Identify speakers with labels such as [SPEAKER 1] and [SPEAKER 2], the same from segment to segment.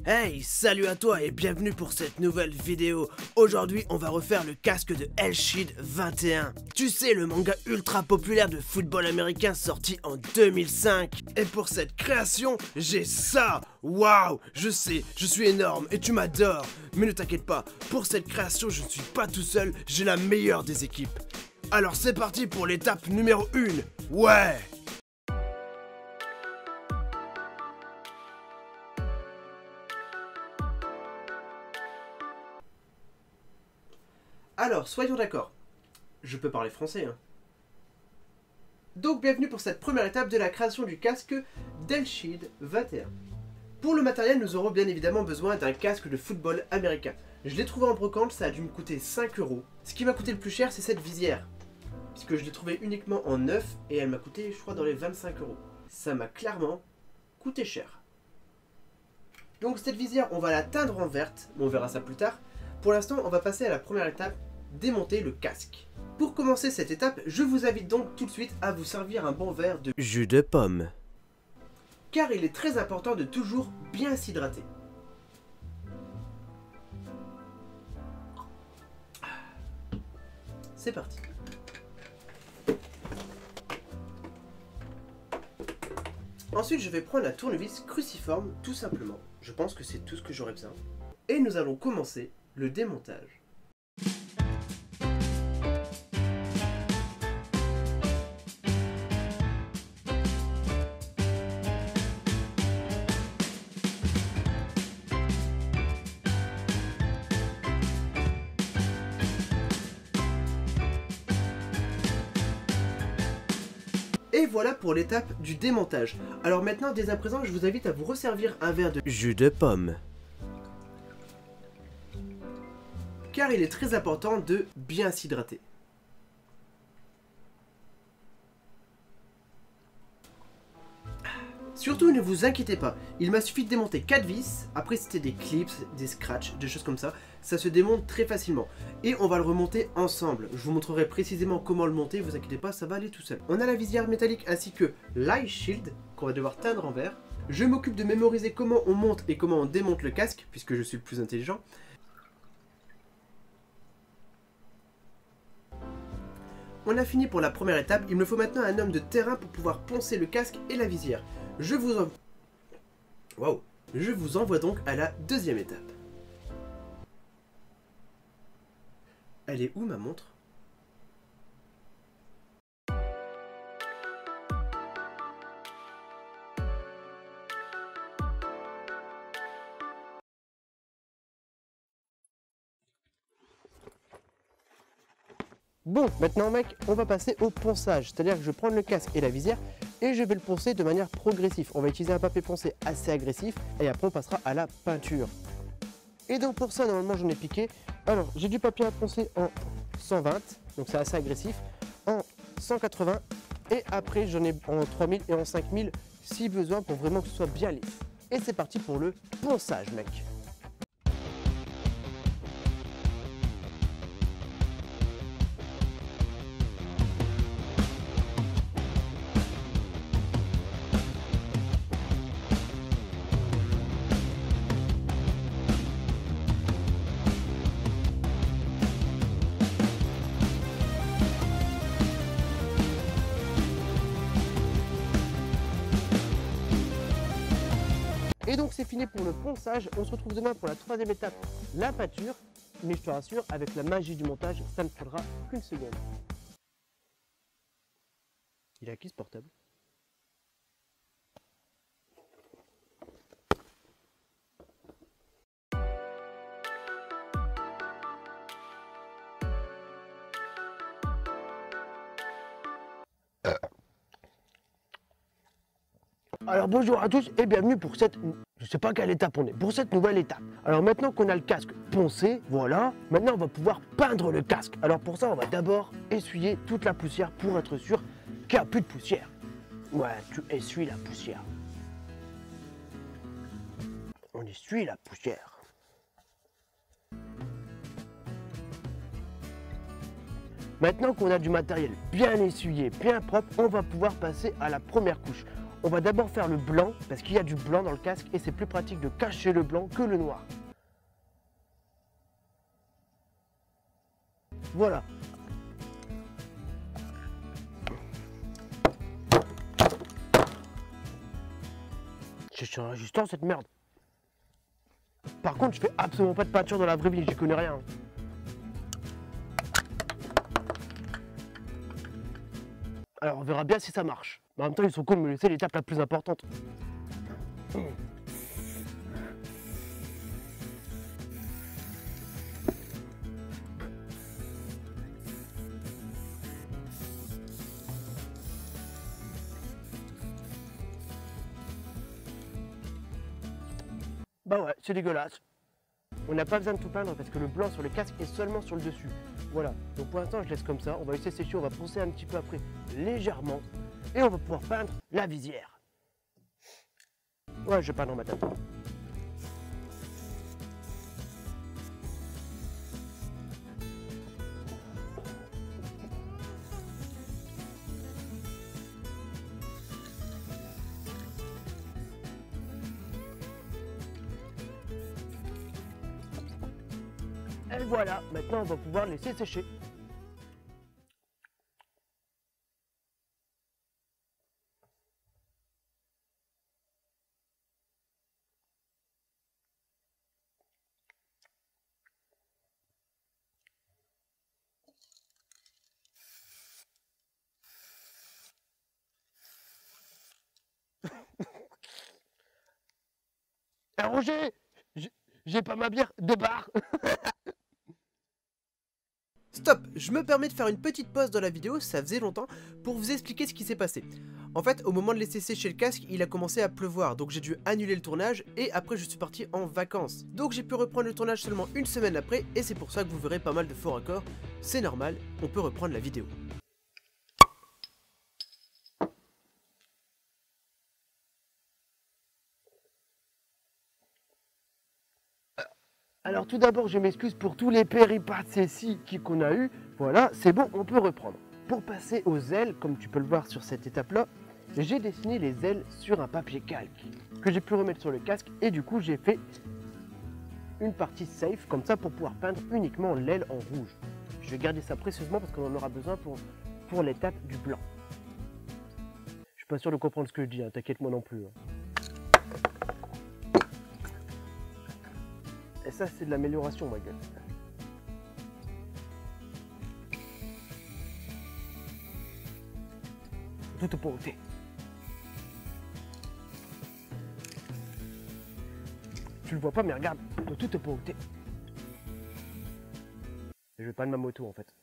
[SPEAKER 1] Hey, salut à toi et bienvenue pour cette nouvelle vidéo. Aujourd'hui, on va refaire le casque de Hellshield 21. Tu sais, le manga ultra populaire de football américain sorti en 2005. Et pour cette création, j'ai ça. Waouh, je sais, je suis énorme et tu m'adores. Mais ne t'inquiète pas, pour cette création, je ne suis pas tout seul, j'ai la meilleure des équipes. Alors c'est parti pour l'étape numéro 1. Ouais! Alors, soyons d'accord. Je peux parler français, hein. Donc, bienvenue pour cette première étape de la création du casque d'Hellshield 21. Pour le matériel, nous aurons bien évidemment besoin d'un casque de football américain. Je l'ai trouvé en brocante, ça a dû me coûter 5 €. Ce qui m'a coûté le plus cher, c'est cette visière. Puisque je l'ai trouvée uniquement en neuf et elle m'a coûté, je crois, dans les 25 €. Ça m'a clairement coûté cher. Donc, cette visière, on va la teindre en verte, mais on verra ça plus tard. Pour l'instant, on va passer à la première étape, démonter le casque. Pour commencer cette étape, je vous invite donc tout de suite à vous servir un bon verre de jus de pomme. Car il est très important de toujours bien s'hydrater. C'est parti. Ensuite, je vais prendre la tournevis cruciforme, tout simplement. Je pense que c'est tout ce que j'aurai besoin. Et nous allons commencer le démontage. Et voilà pour l'étape du démontage. Alors maintenant, dès à présent, je vous invite à vous resservir un verre de jus de pomme. Car il est très important de bien s'hydrater. Surtout, ne vous inquiétez pas, il m'a suffi de démonter 4 vis, après c'était des clips, des scratchs, des choses comme ça, ça se démonte très facilement. Et on va le remonter ensemble, je vous montrerai précisément comment le monter, vous inquiétez pas, ça va aller tout seul. On a la visière métallique ainsi que l'eye shield, qu'on va devoir teindre en vert. Je m'occupe de mémoriser comment on monte et comment on démonte le casque, puisque je suis le plus intelligent. On a fini pour la première étape, il me faut maintenant un homme de terrain pour pouvoir poncer le casque et la visière. Je vous envoie donc à la deuxième étape. Elle est où ma montre ? Bon, maintenant mec, on va passer au ponçage, c'est-à-dire que je vais prendre le casque et la visière et je vais le poncer de manière progressive. On va utiliser un papier poncé assez agressif et après on passera à la peinture. Et donc pour ça, normalement j'en ai piqué. Alors, j'ai du papier à poncer en 120, donc c'est assez agressif, en 180 et après j'en ai en 3000 et en 5000 si besoin pour vraiment que ce soit bien lisse. Et c'est parti pour le ponçage mec. Et donc c'est fini pour le ponçage, on se retrouve demain pour la troisième étape, la peinture. Mais je te rassure, avec la magie du montage, ça ne prendra qu'une seconde. Il est à qui ce portable ? Alors bonjour à tous et bienvenue pour cette, je sais pas quelle étape on est, pour cette nouvelle étape. Alors maintenant qu'on a le casque poncé, voilà, maintenant on va pouvoir peindre le casque. Alors pour ça on va d'abord essuyer toute la poussière pour être sûr qu'il n'y a plus de poussière. Ouais, tu essuies la poussière. On essuie la poussière. Maintenant qu'on a du matériel bien essuyé, bien propre, on va pouvoir passer à la première couche. on va d'abord faire le blanc, parce qu'il y a du blanc dans le casque et c'est plus pratique de cacher le blanc que le noir. Voilà. C'est chiant résistant cette merde. Par contre, je fais absolument pas de peinture dans la vraie vie, j'y connais rien. Alors on verra bien si ça marche. Mais en même temps, ils sont cons de me laisser l'étape la plus importante. Bah ouais, c'est dégueulasse. On n'a pas besoin de tout peindre parce que le blanc sur le casque est seulement sur le dessus. Voilà, donc pour l'instant je laisse comme ça, on va laisser sécher, on va poncer un petit peu après légèrement et on va pouvoir peindre la visière. Ouais, je peins dans ma tête. Et voilà, maintenant on va pouvoir laisser sécher. Roger, j'ai pas ma bière de bar. Stop, je me permets de faire une petite pause dans la vidéo, ça faisait longtemps, pour vous expliquer ce qui s'est passé. En fait, au moment de laisser sécher le casque, il a commencé à pleuvoir, donc j'ai dû annuler le tournage, et après je suis parti en vacances. Donc j'ai pu reprendre le tournage seulement une semaine après, et c'est pour ça que vous verrez pas mal de faux raccords. C'est normal, on peut reprendre la vidéo. Alors tout d'abord, je m'excuse pour tous les péripéties qu'on a eu. Voilà, c'est bon, on peut reprendre. Pour passer aux ailes, comme tu peux le voir sur cette étape-là, j'ai dessiné les ailes sur un papier calque que j'ai pu remettre sur le casque et du coup j'ai fait une partie safe comme ça pour pouvoir peindre uniquement l'aile en rouge. Je vais garder ça précieusement parce qu'on en aura besoin pour l'étape du blanc. Je suis pas sûr de comprendre ce que je dis, hein, t'inquiète moi non plus. Hein. Et ça, c'est de l'amélioration, ma gueule. Toute beauté. Tu le vois pas, mais regarde, de toute beauté. Je vais pas de ma moto, en fait.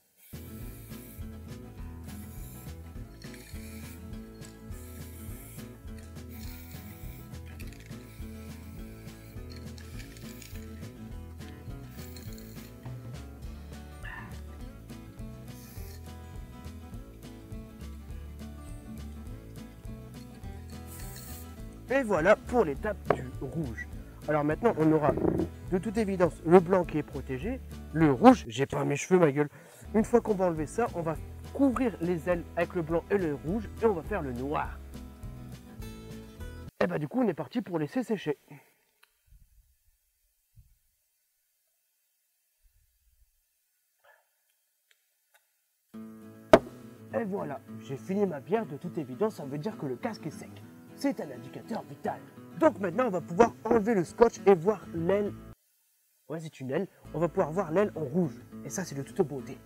[SPEAKER 1] Et voilà pour l'étape du rouge. Alors maintenant, on aura de toute évidence le blanc qui est protégé, le rouge, j'ai pas mes cheveux, ma gueule. Une fois qu'on va enlever ça, on va couvrir les ailes avec le blanc et le rouge et on va faire le noir. Et bah du coup, on est parti pour laisser sécher. Et voilà, j'ai fini ma bière, de toute évidence, ça veut dire que le casque est sec. C'est un indicateur vital. Donc maintenant, on va pouvoir enlever le scotch et voir l'aile. Ouais, c'est une aile. On va pouvoir voir l'aile en rouge. Et ça, c'est de toute beauté.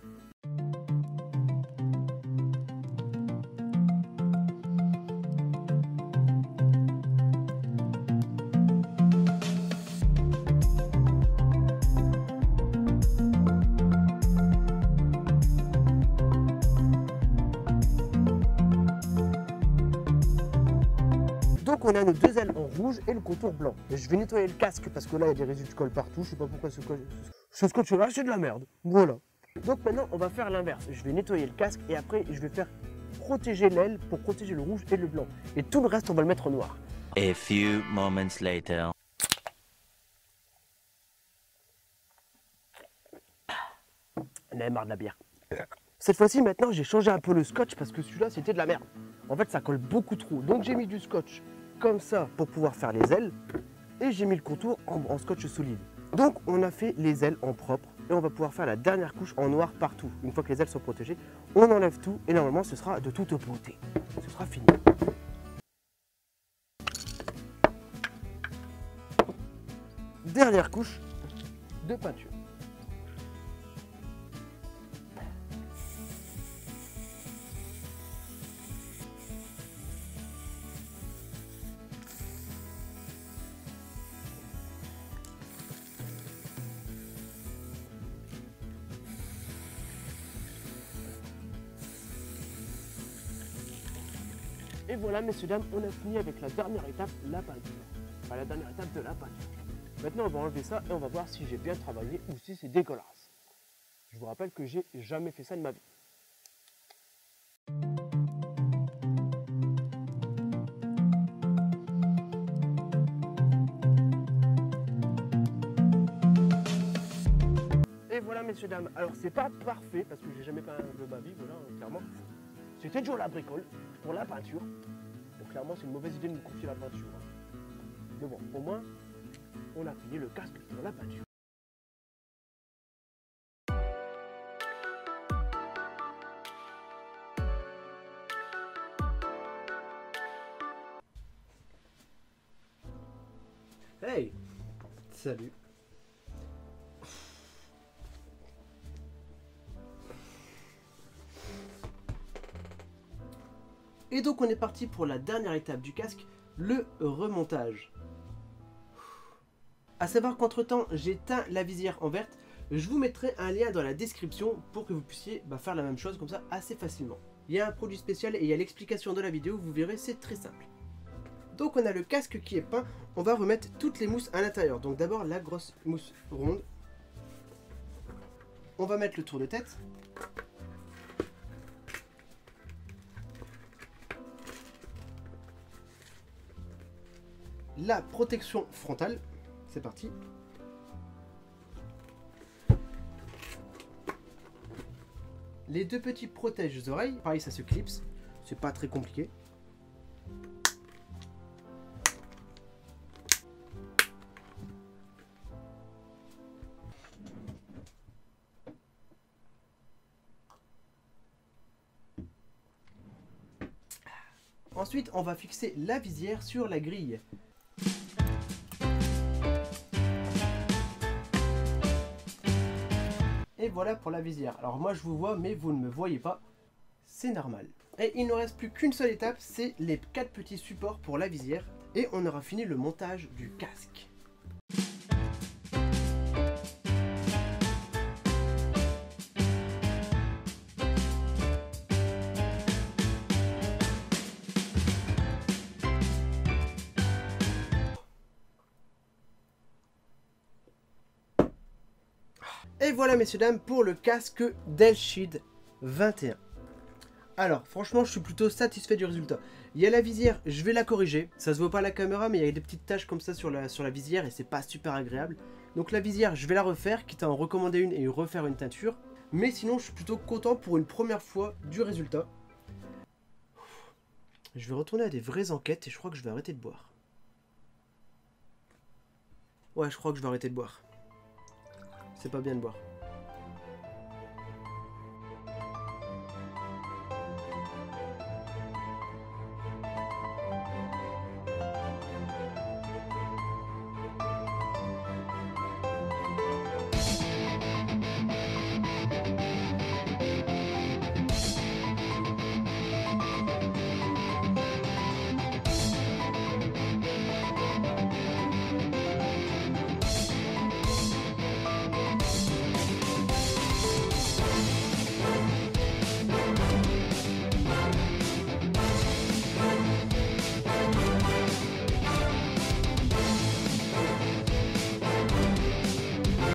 [SPEAKER 1] Donc on a nos deux ailes en rouge et le contour blanc. Et je vais nettoyer le casque parce que là il y a des résidus de colle partout. Je sais pas pourquoi ce scotch là c'est de la merde. Voilà. Donc maintenant on va faire l'inverse. Je vais nettoyer le casque et après je vais faire protéger l'aile pour protéger le rouge et le blanc. Et tout le reste on va le mettre en noir.
[SPEAKER 2] A few moments later.
[SPEAKER 1] On avait marre de la bière. Cette fois-ci maintenant j'ai changé un peu le scotch parce que celui-là c'était de la merde. En fait, ça colle beaucoup trop. Donc j'ai mis du scotch comme ça pour pouvoir faire les ailes. Et j'ai mis le contour en scotch solide. Donc on a fait les ailes en propre. Et on va pouvoir faire la dernière couche en noir partout. Une fois que les ailes sont protégées, on enlève tout. Et normalement, ce sera de toute beauté. Ce sera fini. Dernière couche de peinture. Et voilà, messieurs, dames, on a fini avec la dernière étape, la peinture. Enfin, la dernière étape de la peinture. Maintenant, on va enlever ça et on va voir si j'ai bien travaillé ou si c'est dégueulasse. Je vous rappelle que j'ai jamais fait ça de ma vie. Et voilà, messieurs, dames. Alors, c'est pas parfait parce que j'ai jamais peint de ma vie, voilà, clairement. C'était toujours la bricole pour la peinture. Donc, clairement, c'est une mauvaise idée de me confier la peinture. Mais bon, au moins, on a fini le casque pour la peinture. Hey! Salut! Et donc on est parti pour la dernière étape du casque, le remontage. A savoir qu'entre temps j'ai teint la visière en verte, je vous mettrai un lien dans la description pour que vous puissiez faire la même chose comme ça assez facilement. Il y a un produit spécial et il y a l'explication de la vidéo, vous verrez, c'est très simple. Donc on a le casque qui est peint, on va remettre toutes les mousses à l'intérieur. Donc d'abord la grosse mousse ronde. On va mettre le tour de tête. La protection frontale, c'est parti. Les deux petits protèges oreilles, pareil ça se clipse, c'est pas très compliqué. Ensuite, on va fixer la visière sur la grille. Et voilà pour la visière. Alors moi je vous vois mais vous ne me voyez pas, c'est normal. Et il ne reste plus qu'une seule étape, c'est les 4 petits supports pour la visière. Et on aura fini le montage du casque. Et voilà messieurs dames pour le casque d'Elshid 21. Alors franchement je suis plutôt satisfait du résultat. Il y a la visière, je vais la corriger. Ça se voit pas à la caméra mais il y a des petites taches comme ça sur la visière et c'est pas super agréable. Donc la visière je vais la refaire, quitte à en recommander une et refaire une teinture. Mais sinon je suis plutôt content pour une première fois du résultat. Je vais retourner à des vraies enquêtes et je crois que je vais arrêter de boire. Ouais je crois que je vais arrêter de boire. C'est pas bien de boire.